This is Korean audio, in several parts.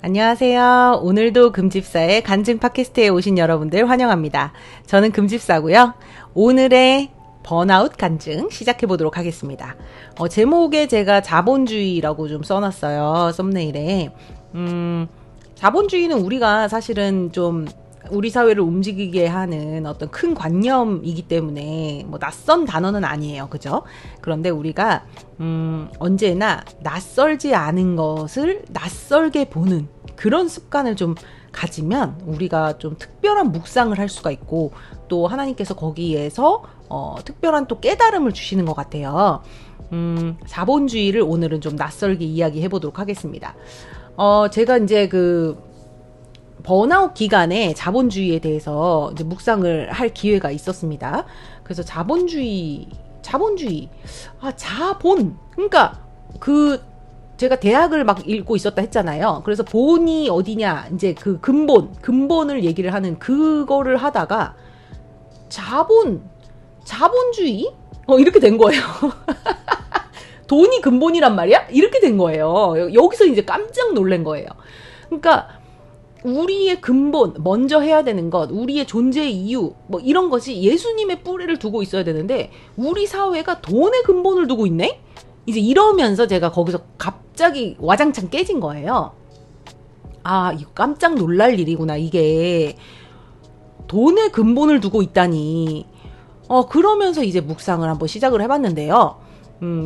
안녕하세요. 오늘도 금집사의 간증 팟캐스트에 오신 여러분들 환영합니다. 저는 금집사고요. 오늘의 번아웃 간증 시작해 보도록 하겠습니다. 제목에 제가 자본주의라고 좀 써놨어요. 썸네일에. 자본주의는 우리가 사실은 좀 우리 사회를 움직이게 하는 어떤 큰 관념이기 때문에 뭐 낯선 단어는 아니에요. 그죠? 그런데 우리가 언제나 낯설지 않은 것을 낯설게 보는 그런 습관을 좀 가지면 우리가 좀 특별한 묵상을 할 수가 있고 또 하나님께서 거기에서 특별한 또 깨달음을 주시는 것 같아요. 자본주의를 오늘은 좀 낯설게 이야기해 보도록 하겠습니다. 제가 이제 번아웃 기간에 자본주의에 대해서 이제 묵상을 할 기회가 있었습니다. 그래서 자본. 그러니까 제가 대학을 막 읽고 있었다 했잖아요. 그래서 본이 어디냐, 이제 그 근본을 얘기를 하는 그거를 하다가 자본주의? 이렇게 된 거예요. 돈이 근본이란 말이야? 이렇게 된 거예요. 여기서 이제 깜짝 놀란 거예요. 그러니까 우리의 근본, 먼저 해야 되는 것, 우리의 존재의 이유, 뭐 이런 것이 예수님의 뿌리를 두고 있어야 되는데 우리 사회가 돈의 근본을 두고 있네? 이제 이러면서 제가 거기서 갑자기 와장창 깨진 거예요. 아, 이거 깜짝 놀랄 일이구나. 이게 돈의 근본을 두고 있다니. 그러면서 이제 묵상을 한번 시작을 해봤는데요.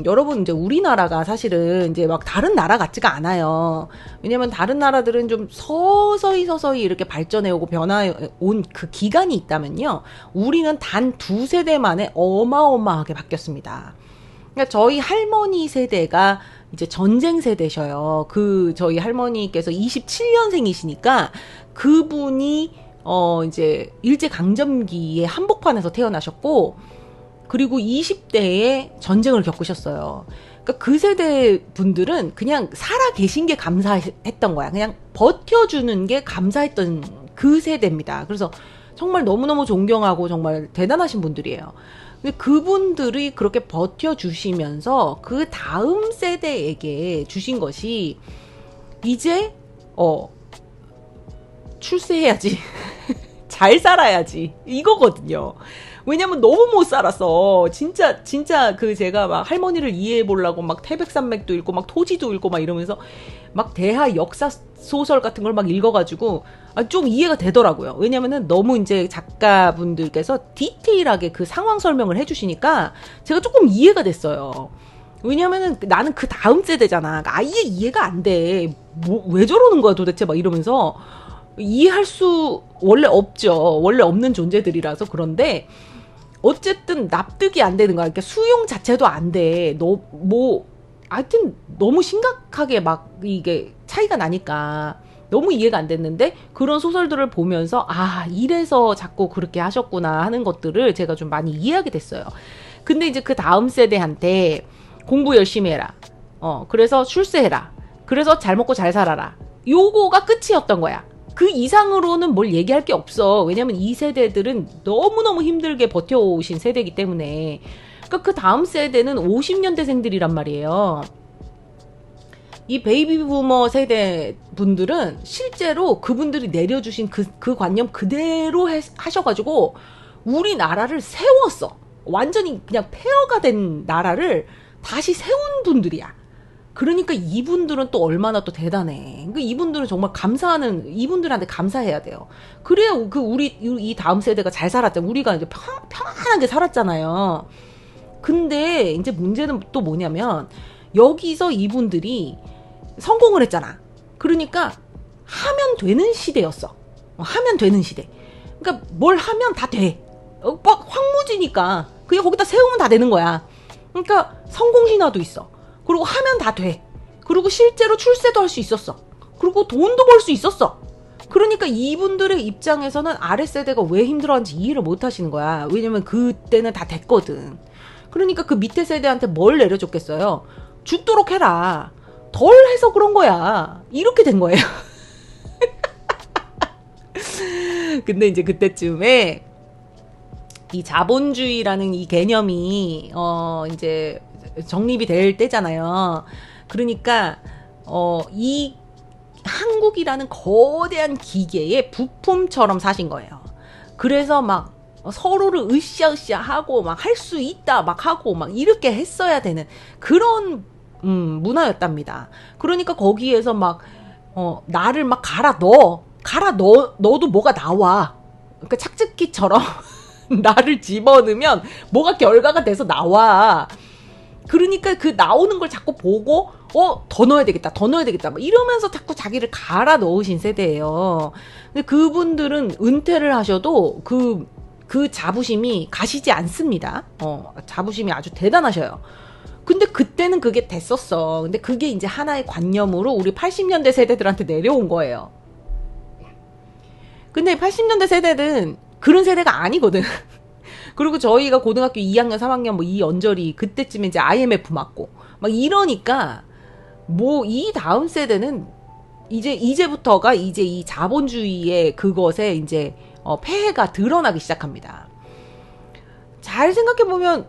여러분, 이제 우리나라가 사실은 이제 막 다른 나라 같지가 않아요. 왜냐면 다른 나라들은 좀 서서히 이렇게 발전해오고 변화해온 그 기간이 있다면요. 우리는 단 2세대 만에 어마어마하게 바뀌었습니다. 그러니까 저희 할머니 세대가 이제 전쟁 세대셔요. 저희 할머니께서 27년생이시니까 그분이 이제 일제강점기에 한복판에서 태어나셨고, 그리고 20대에 전쟁을 겪으셨어요. 그러니까 그 세대 분들은 그냥 살아 계신 게 감사했던 거야. 그냥 버텨주는 게 감사했던 그 세대입니다. 그래서 정말 너무너무 존경하고 정말 대단하신 분들이에요. 근데 그분들이 그렇게 버텨주시면서 그 다음 세대에게 주신 것이 이제 출세해야지. 잘 살아야지. 이거거든요. 왜냐면 너무 못 살았어. 진짜 제가 막 할머니를 이해해 보려고 막 태백산맥도 읽고 막 토지도 읽고 막 이러면서 막 대하 역사 소설 같은 걸 막 읽어가지고 좀 이해가 되더라고요. 왜냐면은 너무 이제 작가분들께서 디테일하게 그 상황 설명을 해주시니까 제가 조금 이해가 됐어요. 왜냐면은 나는 그 다음 세대잖아. 아예 이해가 안 돼. 왜 저러는 거야 도대체 막 이러면서 이해할 수 원래 없죠. 원래 없는 존재들이라서. 그런데 어쨌든 납득이 안 되는 거야. 그러니까 수용 자체도 안 돼. 하여튼 너무 심각하게 막 이게 차이가 나니까 너무 이해가 안 됐는데 그런 소설들을 보면서 이래서 자꾸 그렇게 하셨구나 하는 것들을 제가 좀 많이 이해하게 됐어요. 근데 이제 그 다음 세대한테 공부 열심히 해라. 그래서 출세해라. 그래서 잘 먹고 잘 살아라. 요거가 끝이었던 거야. 그 이상으로는 뭘 얘기할 게 없어. 왜냐면 이 세대들은 너무너무 힘들게 버텨오신 세대이기 때문에. 그러니까 그 다음 세대는 50년대생들이란 말이에요. 이 베이비 부머 세대 분들은 실제로 그분들이 내려주신 그 관념 그대로 하셔가지고 우리나라를 세웠어. 완전히 그냥 폐허가 된 나라를 다시 세운 분들이야. 그러니까 이분들은 또 얼마나 또 대단해. 그러니까 이분들은 정말 이분들한테 감사해야 돼요. 그래야 우리 이 다음 세대가 잘 살았잖아. 우리가 이제 편안하게 살았잖아요. 근데 이제 문제는 또 뭐냐면 여기서 이분들이 성공을 했잖아. 그러니까 하면 되는 시대였어. 하면 되는 시대. 그러니까 뭘 하면 다 돼. 막 황무지니까 그냥 거기다 세우면 다 되는 거야. 그러니까 성공신화도 있어. 그리고 하면 다 돼. 그리고 실제로 출세도 할 수 있었어. 그리고 돈도 벌 수 있었어. 그러니까 이분들의 입장에서는 아랫세대가 왜 힘들어하는지 이해를 못 하시는 거야. 왜냐면 그때는 다 됐거든. 그러니까 그 밑에 세대한테 뭘 내려줬겠어요? 죽도록 해라. 덜 해서 그런 거야. 이렇게 된 거예요. 근데 이제 그때쯤에 이 자본주의라는 이 개념이 이제 정립이 될 때잖아요. 그러니까 이 한국이라는 거대한 기계의 부품처럼 사신 거예요. 그래서 막 서로를 으쌰으쌰 하고 막 할 수 있다 막 하고 막 이렇게 했어야 되는 그런 문화였답니다. 그러니까 거기에서 막 나를 막 넣어도 뭐가 나와. 그러니까 착즙기처럼 나를 집어넣으면 뭐가 결과가 돼서 나와. 그러니까 그 나오는 걸 자꾸 보고 더 넣어야 되겠다 막 이러면서 자꾸 자기를 갈아 넣으신 세대예요. 근데 그분들은 은퇴를 하셔도 그 자부심이 가시지 않습니다. 자부심이 아주 대단하셔요. 근데 그때는 그게 됐었어. 근데 그게 이제 하나의 관념으로 우리 80년대 세대들한테 내려온 거예요. 근데 80년대 세대는 그런 세대가 아니거든. 그리고 저희가 고등학교 2학년, 3학년 뭐 이 언저리 그때쯤에 이제 IMF 맞고 막 이러니까 뭐 이 다음 세대는 이제부터가 이제 이 자본주의의 그것에 이제 폐해가 드러나기 시작합니다. 잘 생각해보면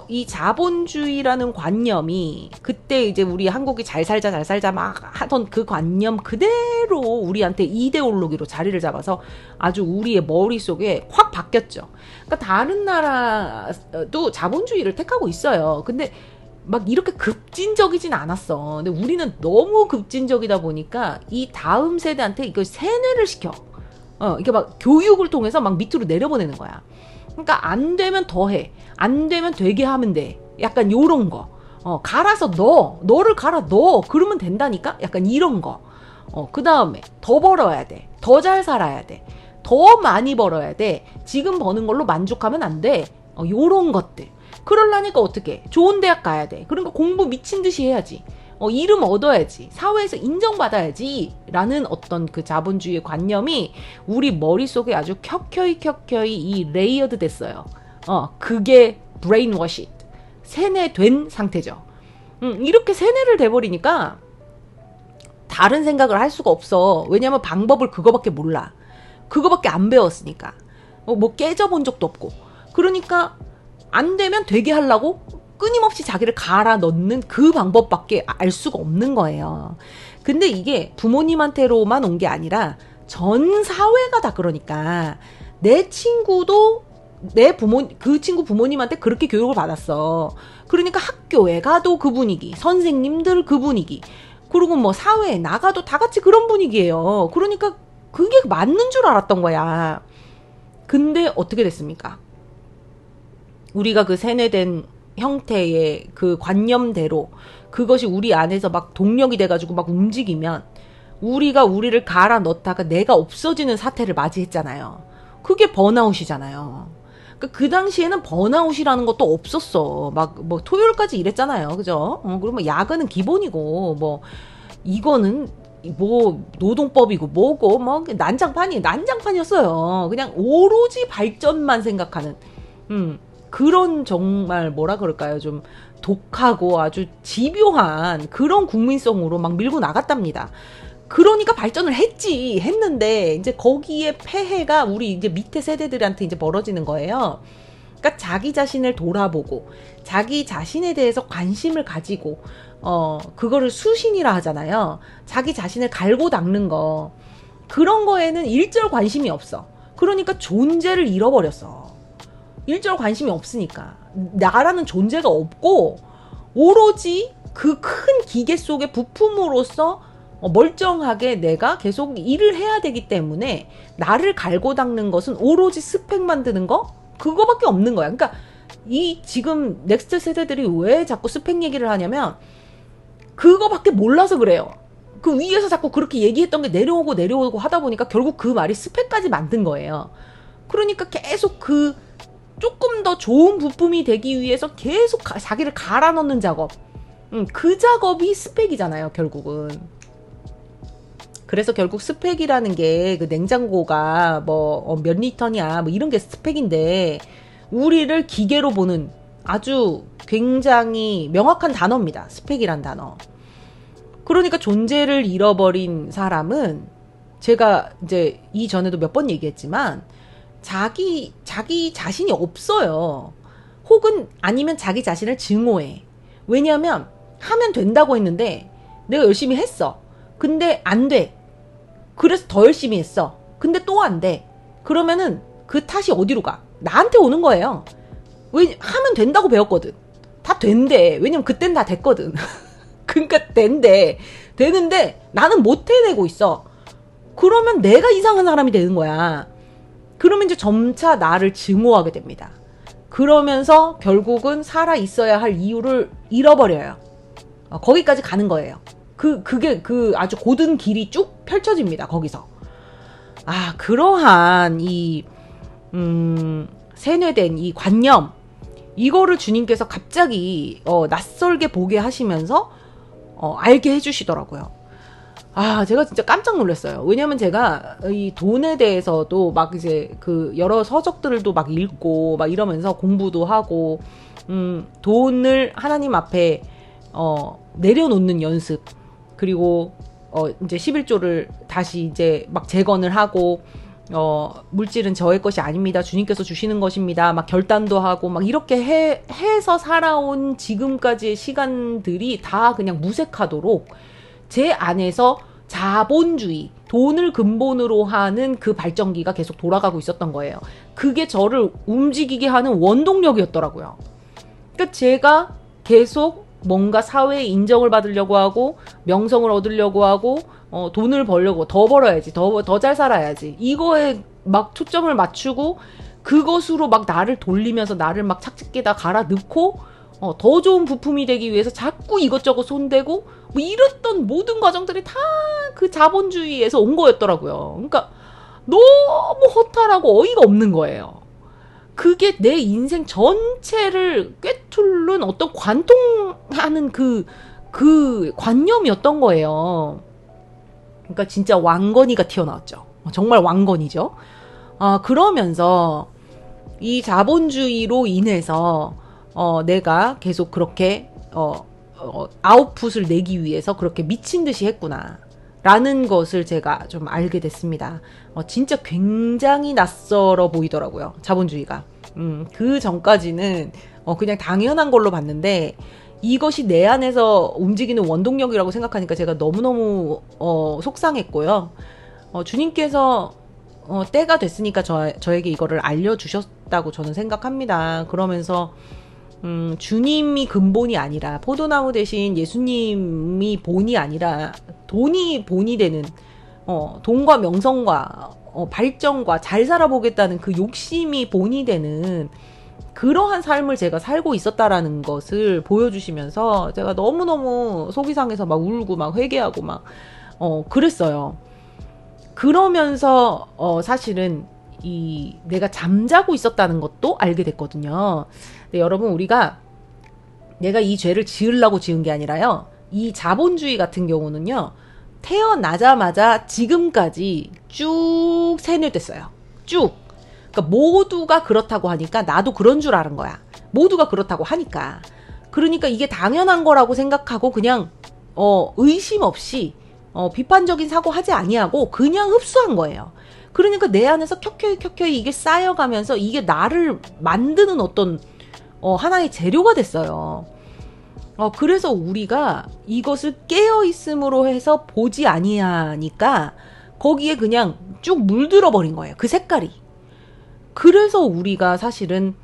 이 자본주의라는 관념이 그때 이제 우리 한국이 잘 살자 막 하던 그 관념 그대로 우리한테 이데올로기로 자리를 잡아서 아주 우리의 머릿속에 확 바뀌었죠. 그러니까 다른 나라도 자본주의를 택하고 있어요. 근데 막 이렇게 급진적이진 않았어. 근데 우리는 너무 급진적이다 보니까 이 다음 세대한테 이걸 세뇌를 시켜. 이게 막 교육을 통해서 막 밑으로 내려보내는 거야. 그러니까 안 되면 더 해. 안 되면 되게 하면 돼. 약간 요런 거. 갈아서 너를 갈아 넣어. 그러면 된다니까? 약간 이런 거. 그 다음에 더 벌어야 돼. 더 잘 살아야 돼. 더 많이 벌어야 돼. 지금 버는 걸로 만족하면 안 돼. 요런 것들. 그러려니까 어떻게? 좋은 대학 가야 돼. 그러니까 공부 미친 듯이 해야지. 이름 얻어야지. 사회에서 인정받아야지. 라는 어떤 그 자본주의의 관념이 우리 머릿속에 아주 켜켜이 이 레이어드 됐어요. 그게 brainwash. 세뇌된 상태죠. 이렇게 세뇌를 돼버리니까 다른 생각을 할 수가 없어. 왜냐면 방법을 그거밖에 몰라. 그거밖에 안 배웠으니까. 뭐 깨져본 적도 없고. 그러니까 안 되면 되게 하려고 끊임없이 자기를 갈아 넣는 그 방법밖에 알 수가 없는 거예요. 근데 이게 부모님한테로만 온 게 아니라 전 사회가 다 그러니까 내 친구도 그 친구 부모님한테 그렇게 교육을 받았어. 그러니까 학교에 가도 그 분위기, 선생님들 그 분위기, 그리고 뭐 사회에 나가도 다 같이 그런 분위기예요. 그러니까 그게 맞는 줄 알았던 거야. 근데 어떻게 됐습니까? 우리가 그 세뇌된 형태의 그 관념대로 그것이 우리 안에서 막 동력이 돼가지고 막 움직이면 우리가 우리를 갈아 넣다가 내가 없어지는 사태를 맞이했잖아요. 그게 번아웃이잖아요. 그 당시에는 번아웃이라는 것도 없었어. 막 뭐 토요일까지 일했잖아요. 그죠? 그러면 야근은 기본이고 뭐 이거는 뭐 노동법이고 뭐고 뭐 난장판이었어요. 그냥 오로지 발전만 생각하는 그런 정말 뭐라 그럴까요? 좀 독하고 아주 집요한 그런 국민성으로 막 밀고 나갔답니다. 그러니까 발전을 했는데 이제 거기에 폐해가 우리 이제 밑에 세대들한테 이제 벌어지는 거예요. 그러니까 자기 자신을 돌아보고 자기 자신에 대해서 관심을 가지고 그거를 수신이라 하잖아요. 자기 자신을 갈고 닦는 거. 그런 거에는 일절 관심이 없어. 그러니까 존재를 잃어버렸어. 일절 관심이 없으니까 나라는 존재가 없고 오로지 그 큰 기계 속의 부품으로서 멀쩡하게 내가 계속 일을 해야 되기 때문에 나를 갈고 닦는 것은 오로지 스펙 만드는 거? 그거밖에 없는 거야. 그러니까 이 지금 넥스트 세대들이 왜 자꾸 스펙 얘기를 하냐면 그거밖에 몰라서 그래요. 그 위에서 자꾸 그렇게 얘기했던 게 내려오고 하다 보니까 결국 그 말이 스펙까지 만든 거예요. 그러니까 계속 그 조금 더 좋은 부품이 되기 위해서 계속 자기를 갈아 넣는 작업. 그 작업이 스펙이잖아요, 결국은. 그래서 결국 스펙이라는 게 그 냉장고가 뭐 몇 리터냐 뭐 이런 게 스펙인데 우리를 기계로 보는 아주 굉장히 명확한 단어입니다. 스펙이란 단어. 그러니까 존재를 잃어버린 사람은 제가 이제 이전에도 몇 번 얘기했지만 자기 자신이 없어요. 혹은 아니면 자기 자신을 증오해. 왜냐하면 하면 된다고 했는데 내가 열심히 했어. 근데 안 돼. 그래서 더 열심히 했어. 근데 또 안 돼. 그러면은 그 탓이 어디로 가? 나한테 오는 거예요. 왜 하면 된다고 배웠거든. 다 된대. 왜냐면 그땐 다 됐거든. 그러니까 된대. 되는데 나는 못 해내고 있어. 그러면 내가 이상한 사람이 되는 거야. 그러면 이제 점차 나를 증오하게 됩니다. 그러면서 결국은 살아 있어야 할 이유를 잃어버려요. 거기까지 가는 거예요. 그게 아주 고든 길이 쭉 펼쳐집니다. 거기서. 그러한 세뇌된 이 관념, 이거를 주님께서 갑자기 낯설게 보게 하시면서 알게 해주시더라고요. 제가 진짜 깜짝 놀랐어요. 왜냐면 제가 이 돈에 대해서도 막 이제 그 여러 서적들도 막 읽고 막 이러면서 공부도 하고, 돈을 하나님 앞에 내려놓는 연습, 그리고 이제 11조를 다시 이제 막 재건을 하고, 물질은 저의 것이 아닙니다. 주님께서 주시는 것입니다. 막 결단도 하고 막 이렇게 해서 살아온 지금까지의 시간들이 다 그냥 무색하도록 제 안에서 자본주의, 돈을 근본으로 하는 그 발전기가 계속 돌아가고 있었던 거예요. 그게 저를 움직이게 하는 원동력이었더라고요. 그러니까 제가 계속 뭔가 사회에 인정을 받으려고 하고, 명성을 얻으려고 하고, 돈을 벌려고, 더 벌어야지, 더 잘 살아야지, 이거에 막 초점을 맞추고 그것으로 막 나를 돌리면서 나를 막 착착기다 갈아 넣고, 더 좋은 부품이 되기 위해서 자꾸 이것저것 손대고 뭐 이랬던 모든 과정들이 다 그 자본주의에서 온 거였더라고요. 그러니까 너무 허탈하고 어이가 없는 거예요. 그게 내 인생 전체를 꿰뚫는 어떤 관통하는 그 관념이었던 거예요. 그러니까 진짜 왕건이가 튀어나왔죠. 정말 왕건이죠. 그러면서 이 자본주의로 인해서 내가 계속 그렇게 아웃풋을 내기 위해서 그렇게 미친 듯이 했구나 라는 것을 제가 좀 알게 됐습니다. 진짜 굉장히 낯설어 보이더라고요, 자본주의가. 그 전까지는 그냥 당연한 걸로 봤는데, 이것이 내 안에서 움직이는 원동력이라고 생각하니까 제가 너무너무 속상했고요. 주님께서 때가 됐으니까 저에게 이거를 알려주셨다고 저는 생각합니다. 그러면서 주님이 근본이 아니라, 포도나무 대신 예수님이 본이 아니라 돈이 본이 되는, 돈과 명성과 발전과 잘 살아보겠다는 그 욕심이 본이 되는 그러한 삶을 제가 살고 있었다라는 것을 보여주시면서 제가 너무너무 속이 상해서 막 울고 막 회개하고 막 그랬어요. 그러면서 사실은 내가 잠자고 있었다는 것도 알게 됐거든요. 근데 여러분, 내가 이 죄를 지으려고 지은 게 아니라요, 이 자본주의 같은 경우는요, 태어나자마자 지금까지 쭉 세뇌됐어요. 쭉. 그러니까 모두가 그렇다고 하니까 나도 그런 줄 아는 거야. 모두가 그렇다고 하니까. 그러니까 이게 당연한 거라고 생각하고 그냥 의심 없이 비판적인 사고 하지 아니하고 그냥 흡수한 거예요. 그러니까 내 안에서 켜켜이 이게 쌓여가면서 이게 나를 만드는 어떤 하나의 재료가 됐어요. 그래서 우리가 이것을 깨어있음으로 해서 보지 아니하니까 거기에 그냥 쭉 물들어 버린 거예요, 그 색깔이. 그래서 우리가 사실은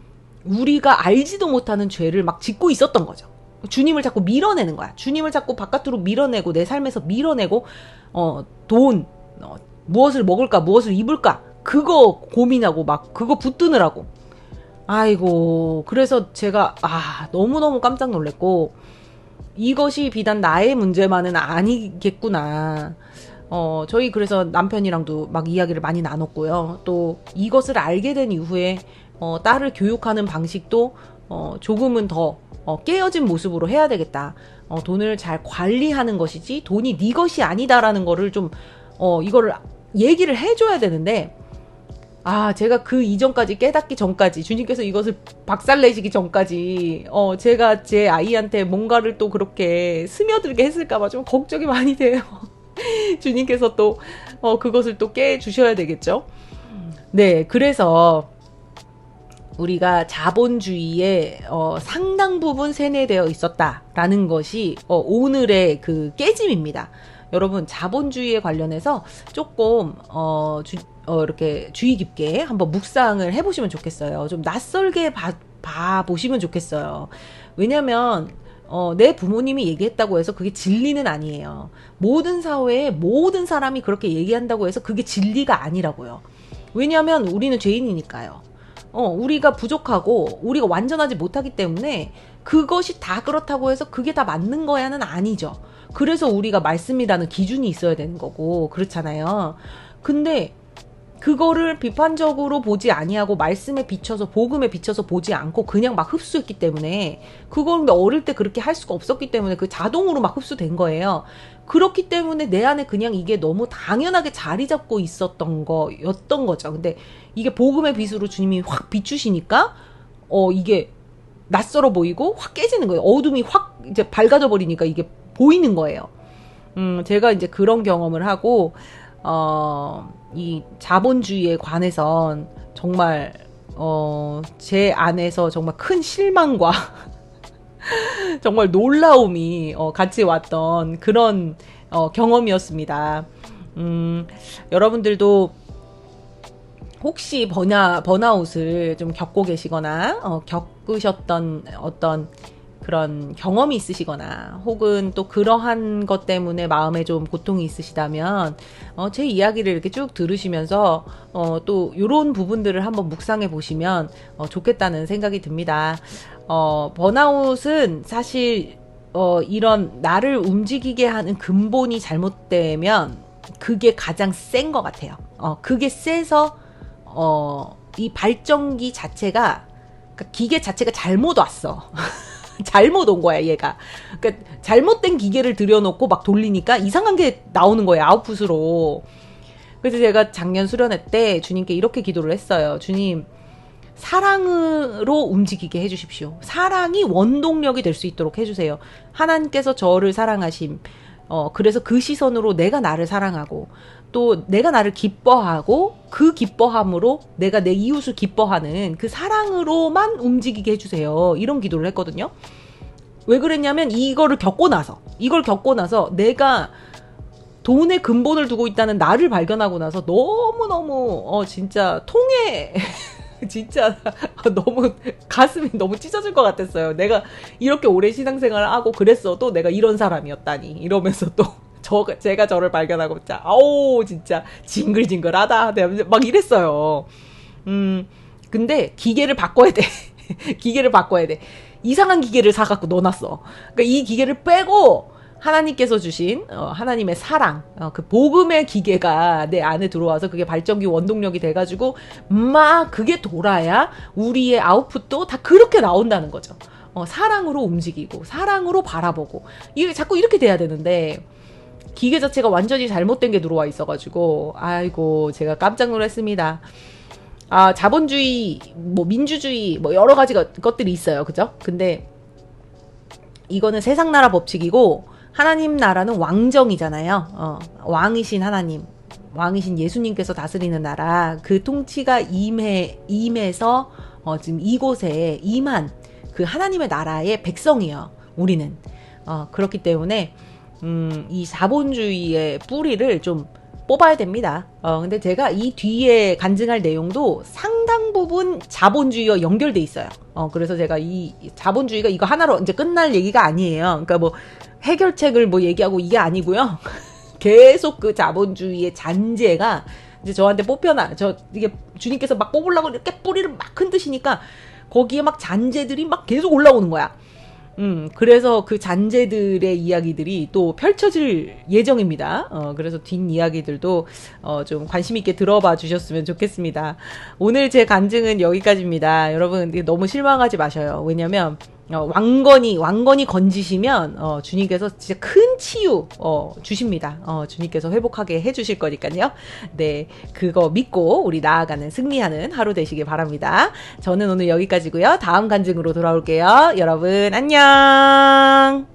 우리가 알지도 못하는 죄를 막 짓고 있었던 거죠. 주님을 자꾸 밀어내는 거야. 주님을 자꾸 바깥으로 밀어내고 내 삶에서 밀어내고 돈, 무엇을 먹을까, 무엇을 입을까, 그거 고민하고 막 그거 붙드느라고. 아이고, 그래서 제가 너무너무 깜짝 놀랐고, 이것이 비단 나의 문제만은 아니겠구나. 저희 그래서 남편이랑도 막 이야기를 많이 나눴고요. 또 이것을 알게 된 이후에 딸을 교육하는 방식도 조금은 더 깨어진 모습으로 해야 되겠다. 돈을 잘 관리하는 것이지 돈이 네 것이 아니다라는 거를 좀 이거를 얘기를 해줘야 되는데, 제가 그 이전까지 깨닫기 전까지, 주님께서 이것을 박살내시기 전까지 제가 제 아이한테 뭔가를 또 그렇게 스며들게 했을까봐 좀 걱정이 많이 돼요. 주님께서 또 그것을 또 깨주셔야 되겠죠. 네, 그래서 우리가 자본주의에 상당 부분 세뇌되어 있었다라는 것이 오늘의 그 깨짐입니다. 여러분 자본주의에 관련해서 조금 이렇게 주의 깊게 한번 묵상을 해보시면 좋겠어요. 좀 낯설게 봐보시면 좋겠어요. 왜냐면 내 부모님이 얘기했다고 해서 그게 진리는 아니에요. 모든 사회에 모든 사람이 그렇게 얘기한다고 해서 그게 진리가 아니라고요. 왜냐면 우리는 죄인이니까요. 우리가 부족하고 우리가 완전하지 못하기 때문에 그것이 다 그렇다고 해서 그게 다 맞는 거야는 아니죠. 그래서 우리가 말씀이라는 기준이 있어야 되는 거고 그렇잖아요. 근데 그거를 비판적으로 보지 아니하고 말씀에 비춰서 복음에 비춰서 보지 않고 그냥 막 흡수했기 때문에 그걸 어릴 때 그렇게 할 수가 없었기 때문에 그 자동으로 막 흡수된 거예요. 그렇기 때문에 내 안에 그냥 이게 너무 당연하게 자리 잡고 있었던 거였던 거죠. 근데 이게 복음의 빛으로 주님이 확 비추시니까 이게 낯설어 보이고 확 깨지는 거예요. 어둠이 확 이제 밝아져 버리니까 이게 보이는 거예요. 제가 이제 그런 경험을 하고 이 자본주의에 관해선 정말 제 안에서 정말 큰 실망과 정말 놀라움이 같이 왔던 그런 경험이었습니다. 여러분들도 혹시 번아웃을 좀 겪고 계시거나 겪으셨던 어떤 그런 경험이 있으시거나 혹은 또 그러한 것 때문에 마음에 좀 고통이 있으시다면 제 이야기를 이렇게 쭉 들으시면서 또 이런 부분들을 한번 묵상해 보시면 좋겠다는 생각이 듭니다. 번아웃은 사실 이런 나를 움직이게 하는 근본이 잘못되면 그게 가장 센 것 같아요. 그게 세서 이 발전기 자체가 그러니까 기계 자체가 잘못 왔어. 잘못 온 거야 얘가. 그러니까 잘못된 기계를 들여놓고 막 돌리니까 이상한 게 나오는 거예요. 아웃풋으로. 그래서 제가 작년 수련회 때 주님께 이렇게 기도를 했어요. 주님, 사랑으로 움직이게 해주십시오. 사랑이 원동력이 될 수 있도록 해주세요. 하나님께서 저를 사랑하심. 그래서 그 시선으로 내가 나를 사랑하고 또 내가 나를 기뻐하고 그 기뻐함으로 내가 내 이웃을 기뻐하는 그 사랑으로만 움직이게 해주세요. 이런 기도를 했거든요. 왜 그랬냐면 이걸 겪고 나서 내가 돈의 근본을 두고 있다는 나를 발견하고 나서 너무너무 진짜 진짜 너무 가슴이 너무 찢어질 것 같았어요. 내가 이렇게 오래 신앙생활을 하고 그랬어도 내가 이런 사람이었다니 이러면서 또 제가 저를 발견하고 진짜 진짜 징글징글하다 막 이랬어요. 근데 기계를 바꿔야 돼. 기계를 바꿔야 돼. 이상한 기계를 사갖고 넣어놨어. 그러니까 이 기계를 빼고 하나님께서 주신 하나님의 사랑, 그 복음의 기계가 내 안에 들어와서 그게 발전기 원동력이 돼가지고 막 그게 돌아야 우리의 아웃풋도 다 그렇게 나온다는 거죠. 사랑으로 움직이고 사랑으로 바라보고 이게 자꾸 이렇게 돼야 되는데 기계 자체가 완전히 잘못된 게 들어와 있어가지고 아이고 제가 깜짝 놀랐습니다. 자본주의, 뭐 민주주의, 뭐 여러 가지 것들이 있어요, 그죠? 근데 이거는 세상 나라 법칙이고 하나님 나라는 왕정이잖아요. 왕이신 하나님, 왕이신 예수님께서 다스리는 나라, 그 통치가 임해서 지금 이곳에 임한 그 하나님의 나라의 백성이에요. 우리는 그렇기 때문에 이 자본주의의 뿌리를 좀 뽑아야 됩니다. 근데 제가 이 뒤에 간증할 내용도 상당 부분 자본주의와 연결돼 있어요. 그래서 제가 이 자본주의가 이거 하나로 이제 끝날 얘기가 아니에요. 그러니까 뭐 해결책을 뭐 얘기하고 이게 아니고요. 계속 그 자본주의의 잔재가 이제 저한테 이게 주님께서 막 뽑으려고 이렇게 뿌리를 막 흔드시니까 거기에 막 잔재들이 막 계속 올라오는 거야. 그래서 그 잔재들의 이야기들이 또 펼쳐질 예정입니다. 그래서 뒷이야기들도 좀 관심 있게 들어봐 주셨으면 좋겠습니다. 오늘 제 간증은 여기까지입니다. 여러분 너무 실망하지 마셔요. 왜냐면 왕건이 건지시면 주님께서 진짜 큰 치유 주십니다. 주님께서 회복하게 해주실 거니까요. 네, 그거 믿고 우리 나아가는 승리하는 하루 되시길 바랍니다. 저는 오늘 여기까지고요. 다음 간증으로 돌아올게요. 여러분 안녕.